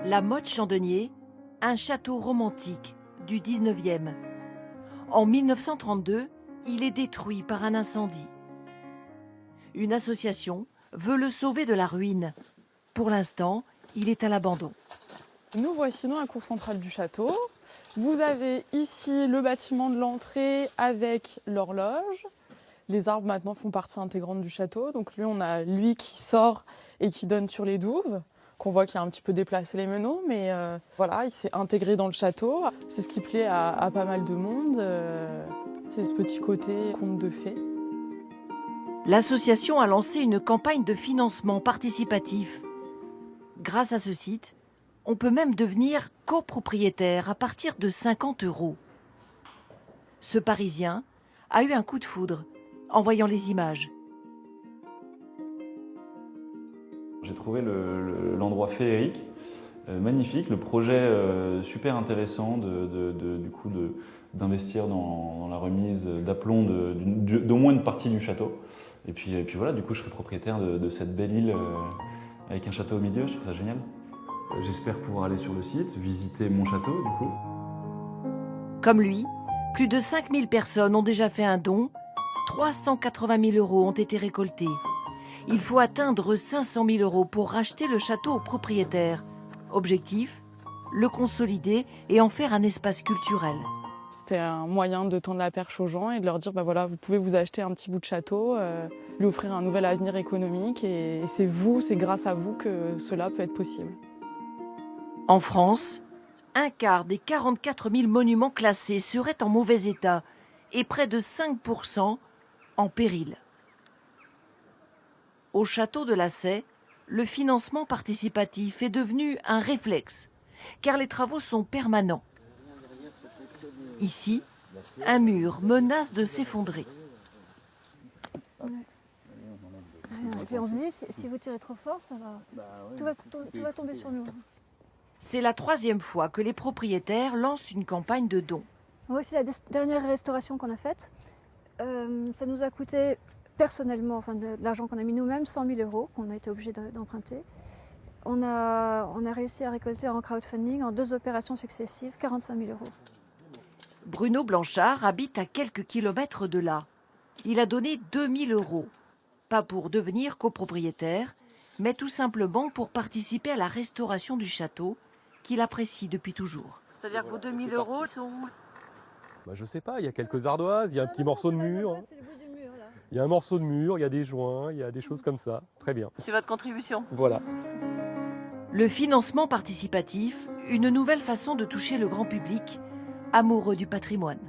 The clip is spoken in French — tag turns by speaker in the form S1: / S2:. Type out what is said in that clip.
S1: La Motte-Chandonnier, un château romantique du 19e. En 1932, il est détruit par un incendie. Une association veut le sauver de la ruine. Pour l'instant, il est à l'abandon.
S2: Nous voici dans la cour centrale du château. Vous avez ici le bâtiment de l'entrée avec l'horloge. Les arbres maintenant font partie intégrante du château. Donc on a lui qui sort et qui donne sur les douves, qu'on voit qui a un petit peu déplacé les meneaux, mais voilà, il s'est intégré dans le château. C'est ce qui plaît à pas mal de monde. C'est ce petit côté conte de fées.
S1: L'association a lancé une campagne de financement participatif. Grâce à ce site, on peut même devenir copropriétaire à partir de 50 €. Ce Parisien a eu un coup de foudre en voyant les images.
S3: J'ai trouvé l'endroit féerique, magnifique, le projet super intéressant d'investir dans la remise d'aplomb d'au moins une partie du château. Et puis voilà, du coup je serai propriétaire de cette belle île avec un château au milieu, je trouve ça génial. J'espère pouvoir aller sur le site, visiter mon château du coup.
S1: Comme lui, plus de 5000 personnes ont déjà fait un don, 380 000 € ont été récoltés. Il faut atteindre 500 000 € pour racheter le château au propriétaire. Objectif, le consolider et en faire un espace culturel.
S2: C'était un moyen de tendre la perche aux gens et de leur dire, voilà, vous pouvez vous acheter un petit bout de château, lui offrir un nouvel avenir économique et c'est grâce à vous que cela peut être possible.
S1: En France, un quart des 44 000 monuments classés seraient en mauvais état et près de 5% en péril. Au château de la Sey, le financement participatif est devenu un réflexe, car les travaux sont permanents. Ici, un mur menace de s'effondrer.
S4: Et puis on se dit, si vous tirez trop fort, ça va... tout va tomber sur nous.
S1: C'est la 3e fois que les propriétaires lancent une campagne de dons.
S4: Oui, c'est la dernière restauration qu'on a faite. Ça nous a coûté personnellement, de l'argent qu'on a mis nous-mêmes, 100 000 € qu'on a été obligé d'emprunter. On a réussi à récolter en crowdfunding, en 2 opérations successives, 45 000 €.
S1: Bruno Blanchard habite à quelques kilomètres de là. Il a donné 2 000 €. Pas pour devenir copropriétaire, mais tout simplement pour participer à la restauration du château, qu'il apprécie depuis toujours. C'est-à-dire que vos 2 000 € sont où ?
S5: Je sais pas, il y a quelques ardoises, il y a un petit morceau de mur. Il y a un morceau de mur, il y a des joints, il y a des choses comme ça. Très bien.
S1: C'est votre contribution ?
S5: Voilà.
S1: Le financement participatif, une nouvelle façon de toucher le grand public, amoureux du patrimoine.